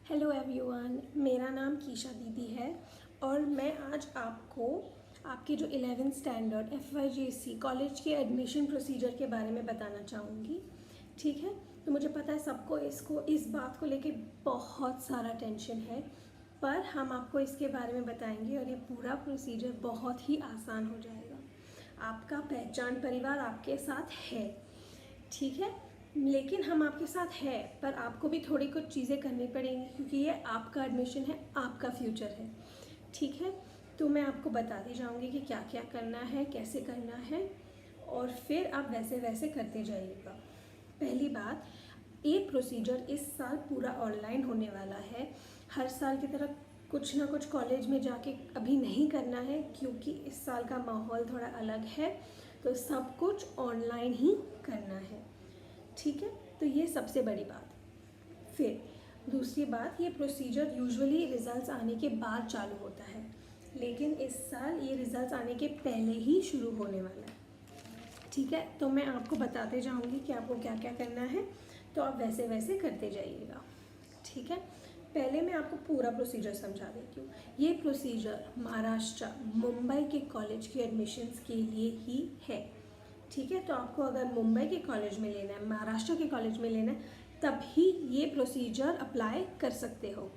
Hello everyone, मेरा नाम कीशा दीदी है और मैं आज आपको आपके जो 11th स्टैंडर्ड FYGC कॉलेज के एडमिशन प्रोसीजर के बारे में बताना चाहूँगी। ठीक है, तो मुझे पता है सबको इस बात को लेके बहुत सारा टेंशन है, पर हम आपको इसके बारे में बताएंगे और ये पूरा प्रोसीजर बहुत ही आसान हो जाएगा। आपका पहचान परिवार आपके साथ है, ठीक है, लेकिन हम आपके साथ है, पर आपको भी थोड़ी कुछ चीज़ें करनी पड़ेंगी क्योंकि ये आपका एडमिशन है, आपका फ्यूचर है। ठीक है, तो मैं आपको बताती जाऊंगी कि क्या क्या करना है, कैसे करना है, और फिर आप वैसे वैसे करते जाइएगा। पहली बात, ये प्रोसीजर इस साल पूरा ऑनलाइन होने वाला है। हर साल की तरह कुछ ना कुछ कॉलेज में जाके अभी नहीं करना है क्योंकि इस साल का माहौल थोड़ा अलग है, तो सब कुछ ऑनलाइन ही करना है। ठीक है, तो ये सबसे बड़ी बात। फिर दूसरी बात, ये प्रोसीजर यूजुअली रिजल्ट्स आने के बाद चालू होता है, लेकिन इस साल ये रिजल्ट्स आने के पहले ही शुरू होने वाला है। ठीक है, तो मैं आपको बताते जाऊंगी कि आपको क्या क्या करना है, तो आप वैसे वैसे करते जाइएगा। ठीक है, पहले मैं आपको पूरा प्रोसीजर समझा देती हूँ। ये प्रोसीजर महाराष्ट्र मुंबई के कॉलेज के एडमिशन्स के लिए ही है। ठीक है, तो आपको अगर मुंबई के कॉलेज में लेना है, महाराष्ट्र के कॉलेज में लेना है, तभी ये प्रोसीजर अप्लाई कर सकते हो।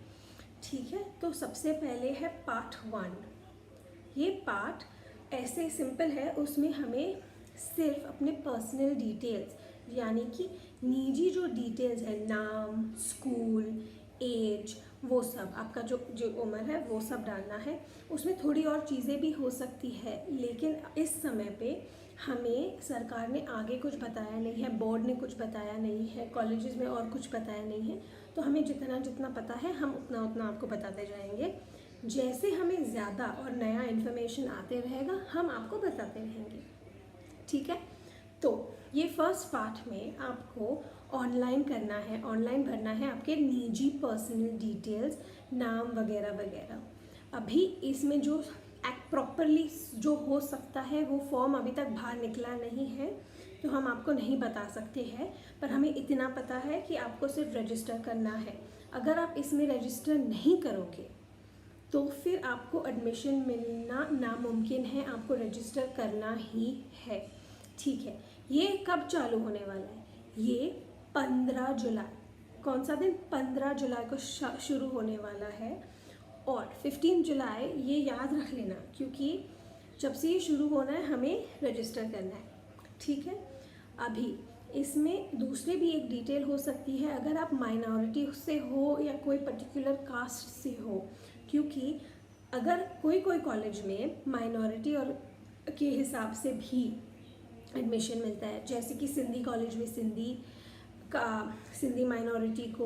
ठीक है, तो सबसे पहले है पार्ट 1। ये पार्ट ऐसे सिंपल है, उसमें हमें सिर्फ अपने पर्सनल डिटेल्स यानी कि निजी जो डिटेल्स है, नाम, स्कूल, एज, वो सब आपका जो जो उम्र है वो सब डालना है। उसमें थोड़ी और चीज़ें भी हो सकती है, लेकिन इस समय पे हमें सरकार ने आगे कुछ बताया नहीं है, बोर्ड ने कुछ बताया नहीं है, कॉलेजेस में और कुछ बताया नहीं है, तो हमें जितना जितना पता है हम उतना उतना आपको बताते जाएंगे। जैसे हमें ज़्यादा और नया इन्फॉर्मेशन आते रहेगा हम आपको बताते रहेंगे। ठीक है, तो ये फर्स्ट पार्ट में आपको ऑनलाइन करना है, ऑनलाइन भरना है आपके निजी पर्सनल डिटेल्स, नाम वगैरह वगैरह। अभी इसमें जो प्रॉपरली जो हो सकता है वो फॉर्म अभी तक बाहर निकला नहीं है, तो हम आपको नहीं बता सकते हैं, पर हमें इतना पता है कि आपको सिर्फ रजिस्टर करना है। अगर आप इसमें रजिस्टर नहीं करोगे तो फिर आपको एडमिशन मिलना नामुमकिन है, आपको रजिस्टर करना ही है। ठीक है, ये कब चालू होने वाला है? ये 15 जुलाई, कौन सा दिन? 15 जुलाई को शुरू होने वाला है, और 15 जुलाई ये याद रख लेना क्योंकि जब से ये शुरू होना है हमें रजिस्टर करना है। ठीक है, अभी इसमें दूसरे भी एक डिटेल हो सकती है, अगर आप माइनॉरिटी से हो या कोई पर्टिकुलर कास्ट से हो, क्योंकि अगर कोई कोई कॉलेज में माइनॉरिटी और के हिसाब से भी एडमिशन मिलता है, जैसे कि सिंधी कॉलेज में सिंधी माइनॉरिटी को,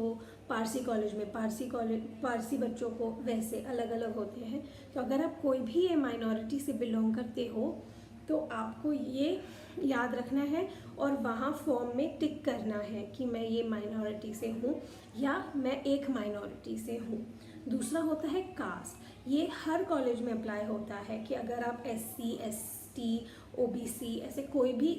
पारसी कॉलेज में पारसी बच्चों को, वैसे अलग अलग होते हैं। तो अगर आप कोई भी ये माइनॉरिटी से बिलोंग करते हो तो आपको ये याद रखना है और वहाँ फॉर्म में टिक करना है कि मैं ये माइनॉरिटी से हूँ या मैं एक माइनॉरिटी से हूँ। दूसरा होता है कास्ट, ये हर कॉलेज में अप्लाई होता है कि अगर आप SC ST OBC ऐसे कोई भी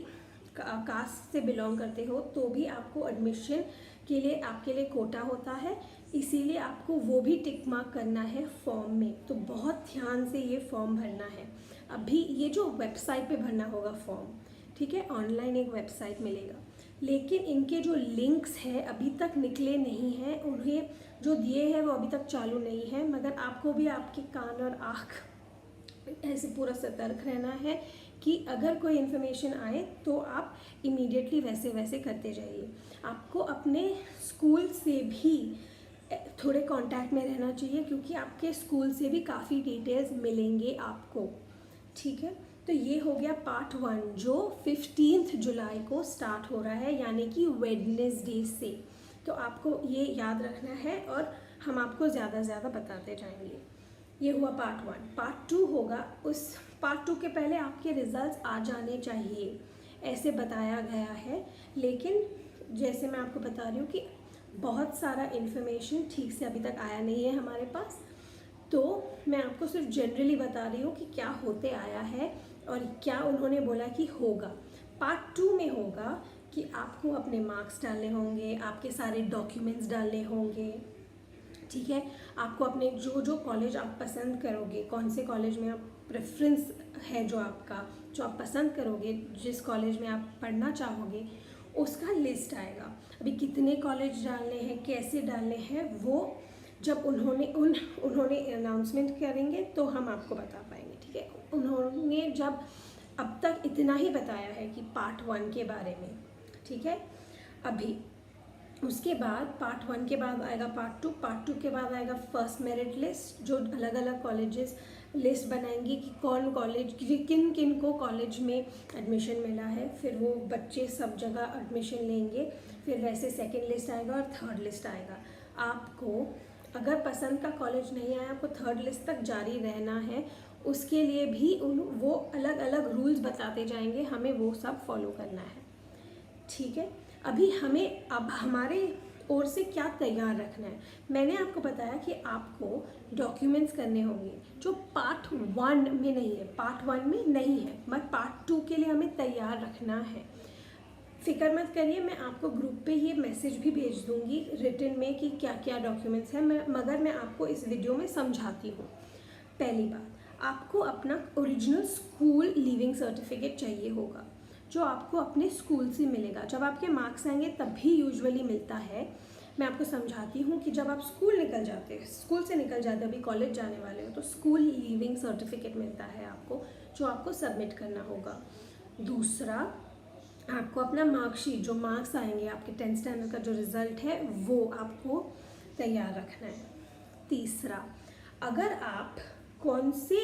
कास्ट से बिलोंग करते हो तो भी आपको एडमिशन के लिए आपके लिए कोटा होता है, इसीलिए आपको वो भी टिक मार्क करना है फॉर्म में। तो बहुत ध्यान से ये फॉर्म भरना है। अभी ये जो वेबसाइट पे भरना होगा फॉर्म, ठीक है, ऑनलाइन एक वेबसाइट मिलेगा, लेकिन इनके जो लिंक्स हैं अभी तक निकले नहीं हैं, उन्हें जो दिए हैं वो अभी तक चालू नहीं है, मगर आपको भी आपके कान और आँख ऐसे पूरा सतर्क रहना है कि अगर कोई इन्फॉर्मेशन आए तो आप इमीडिएटली वैसे वैसे करते जाइए। आपको अपने स्कूल से भी थोड़े कांटेक्ट में रहना चाहिए क्योंकि आपके स्कूल से भी काफ़ी डिटेल्स मिलेंगे आपको। ठीक है, तो ये हो गया पार्ट 1 जो 15 जुलाई को स्टार्ट हो रहा है, यानी कि वेडनेसडे से। तो आपको ये याद रखना है और हम आपको ज़्यादा से ज़्यादा बताते जाएंगे। ये हुआ पार्ट 1। पार्ट 2 होगा, उस पार्ट 2 के पहले आपके रिजल्ट्स आ जाने चाहिए ऐसे बताया गया है, लेकिन जैसे मैं आपको बता रही हूँ कि बहुत सारा इन्फॉर्मेशन ठीक से अभी तक आया नहीं है हमारे पास, तो मैं आपको सिर्फ जनरली बता रही हूँ कि क्या होते आया है और क्या उन्होंने बोला कि होगा। पार्ट 2 में होगा कि आपको अपने मार्क्स डालने होंगे, आपके सारे डॉक्यूमेंट्स डालने होंगे। ठीक है। आपको अपने जो जो कॉलेज आप पसंद करोगे, कौन से कॉलेज में आप प्रेफरेंस है जो आपका, जो आप पसंद करोगे, जिस कॉलेज में आप पढ़ना चाहोगे, उसका लिस्ट आएगा। अभी कितने कॉलेज डालने हैं, कैसे डालने हैं, वो जब उन्होंने अनाउंसमेंट करेंगे तो हम आपको बता पाएंगे। ठीक है। उन्होंने जब अब तक इतना ही बताया है कि पार्ट 1 के बारे में। ठीक है। अभी उसके बाद पार्ट 1 के बाद आएगा पार्ट 2 के बाद आएगा फर्स्ट मेरिट लिस्ट, जो अलग अलग कॉलेजेस लिस्ट बनाएंगे कि कौन कॉलेज, किन किन को कॉलेज में एडमिशन मिला है। फिर वो बच्चे सब जगह एडमिशन लेंगे। फिर वैसे सेकंड लिस्ट आएगा और थर्ड लिस्ट आएगा। आपको अगर पसंद का कॉलेज नहीं आया, आपको थर्ड लिस्ट तक जारी रहना है, उसके लिए भी वो अलग अलग रूल्स बताते जाएंगे, हमें वो सब फॉलो करना है। ठीक है। अभी हमें अब हमारे ओर से क्या तैयार रखना है, मैंने आपको बताया कि आपको डॉक्यूमेंट्स करने होंगे जो पार्ट 1 में नहीं है, पार्ट 1 में नहीं है, मगर पार्ट 2 के लिए हमें तैयार रखना है। फिक्र मत करिए, मैं आपको ग्रुप पे ये मैसेज भी भेज दूंगी रिटन में कि क्या क्या डॉक्यूमेंट्स हैं, मगर मैं आपको इस वीडियो में समझाती हूँ। पहली बात, आपको अपना ओरिजिनल स्कूल लीविंग सर्टिफिकेट चाहिए होगा, जो आपको अपने स्कूल से मिलेगा। जब आपके मार्क्स आएंगे तभी यूजुअली मिलता है। मैं आपको समझाती हूँ कि जब आप स्कूल से निकल जाते हो, अभी कॉलेज जाने वाले हो, तो स्कूल लीविंग सर्टिफिकेट मिलता है आपको, जो आपको सबमिट करना होगा। दूसरा, आपको अपना मार्कशीट, जो मार्क्स आएंगे आपके 10th स्टैंडर्ड का जो रिज़ल्ट है, वो आपको तैयार रखना है। तीसरा, अगर आप कौन से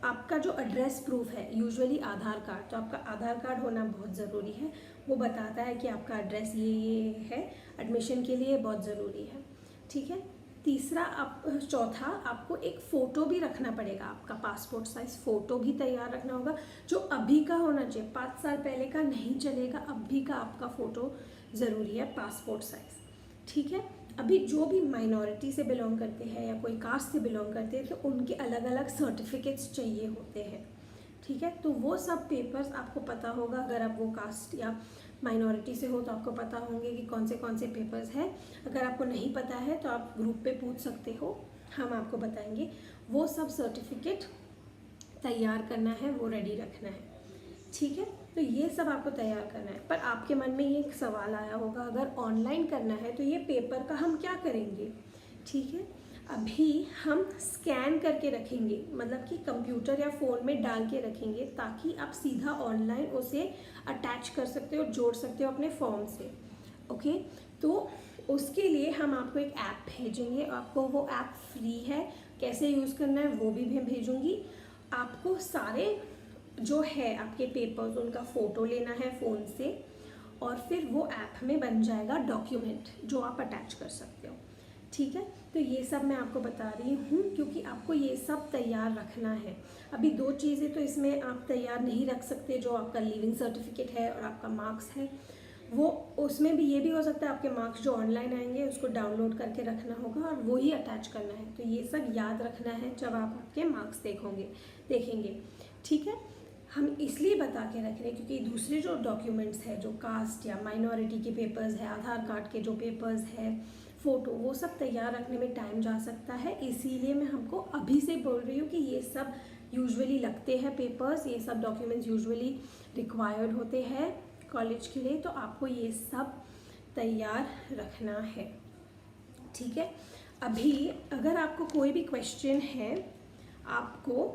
आपका जो एड्रेस प्रूफ है, यूजुअली आधार कार्ड, तो आपका आधार कार्ड होना बहुत ज़रूरी है। वो बताता है कि आपका एड्रेस ये है, एडमिशन के लिए बहुत ज़रूरी है। ठीक है। चौथा, आपको एक फ़ोटो भी रखना पड़ेगा, आपका पासपोर्ट साइज़ फ़ोटो भी तैयार रखना होगा, जो अभी का होना चाहिए, 5 साल पहले का नहीं चलेगा, अभी का आपका फ़ोटो ज़रूरी है, पासपोर्ट साइज़। ठीक है। अभी जो भी माइनॉरिटी से बिलोंग करते हैं या कोई कास्ट से बिलोंग करते हैं, तो उनके अलग अलग सर्टिफिकेट्स चाहिए होते हैं। ठीक है। तो वो सब पेपर्स आपको पता होगा, अगर आप वो कास्ट या माइनॉरिटी से हो तो आपको पता होंगे कि कौन से पेपर्स हैं। अगर आपको नहीं पता है तो आप ग्रुप पे पूछ सकते हो, हम आपको बताएंगे। वो सब सर्टिफिकेट तैयार करना है, वो रेडी रखना है। ठीक है। तो ये सब आपको तैयार करना है। पर आपके मन में ये सवाल आया होगा, अगर ऑनलाइन करना है तो ये पेपर का हम क्या करेंगे। ठीक है। अभी हम स्कैन करके रखेंगे, मतलब कि कंप्यूटर या फ़ोन में डाल के रखेंगे, ताकि आप सीधा ऑनलाइन उसे अटैच कर सकते हो, जोड़ सकते हो अपने फॉर्म से। ओके। तो उसके लिए हम आपको एक ऐप भेजेंगे, आपको वो ऐप फ्री है, कैसे यूज़ करना है वो भी मैं भेजूँगी। आपको सारे जो है आपके पेपर्स, उनका फ़ोटो लेना है फ़ोन से, और फिर वो ऐप में बन जाएगा डॉक्यूमेंट जो आप अटैच कर सकते हो। ठीक है। तो ये सब मैं आपको बता रही हूँ क्योंकि आपको ये सब तैयार रखना है। अभी 2 चीज़ें तो इसमें आप तैयार नहीं रख सकते, जो आपका लीविंग सर्टिफिकेट है और आपका मार्क्स है। वो उसमें भी ये भी हो सकता है आपके मार्क्स जो ऑनलाइन आएंगे उसको डाउनलोड करके रखना होगा और वो ही अटैच करना है। तो ये सब याद रखना है जब आप आपके मार्क्स देखेंगे। ठीक है। हम इसलिए बता के रख रहे हैं क्योंकि दूसरे जो डॉक्यूमेंट्स है, जो कास्ट या माइनॉरिटी के पेपर्स है, आधार कार्ड के जो पेपर्स है, फ़ोटो, वो सब तैयार रखने में टाइम जा सकता है। इसीलिए मैं हमको अभी से बोल रही हूँ कि ये सब यूजुअली लगते हैं पेपर्स, ये सब डॉक्यूमेंट्स यूजुअली रिक्वायर्ड होते हैं कॉलेज के लिए, तो आपको ये सब तैयार रखना है। ठीक है। अभी अगर आपको कोई भी क्वेश्चन है, आपको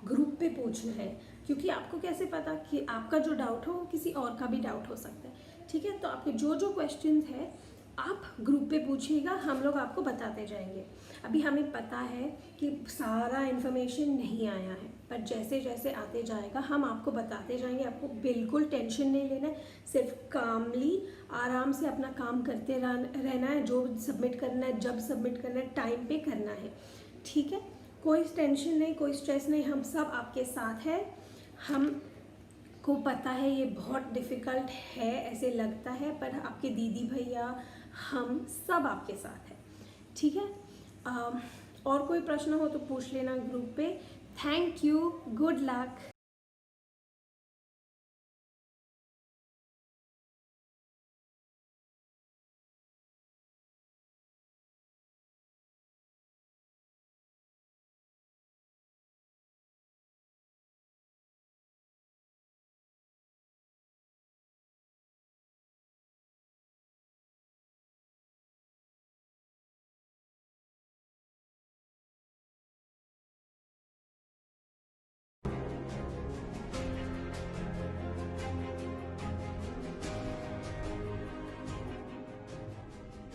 ग्रुप पे पूछना है, क्योंकि आपको कैसे पता कि आपका जो डाउट हो किसी और का भी डाउट हो सकता है। ठीक है। तो आपके जो जो क्वेश्चंस हैं आप ग्रुप पे पूछिएगा, हम लोग आपको बताते जाएंगे। अभी हमें पता है कि सारा इन्फॉर्मेशन नहीं आया है, पर जैसे जैसे आते जाएगा हम आपको बताते जाएंगे। आपको बिल्कुल टेंशन नहीं लेना है, सिर्फ कामली आराम से अपना काम करते रहना है। जो सबमिट करना है, जब सबमिट करना है, टाइम पे करना है। ठीक है। कोई टेंशन नहीं, कोई स्ट्रेस नहीं, हम सब आपके साथ हैं। हम को पता है ये बहुत डिफ़िकल्ट है, ऐसे लगता है, पर आपके दीदी भैया हम सब आपके साथ हैं। ठीक है। और कोई प्रश्न हो तो पूछ लेना ग्रुप पे। Thank you, good luck.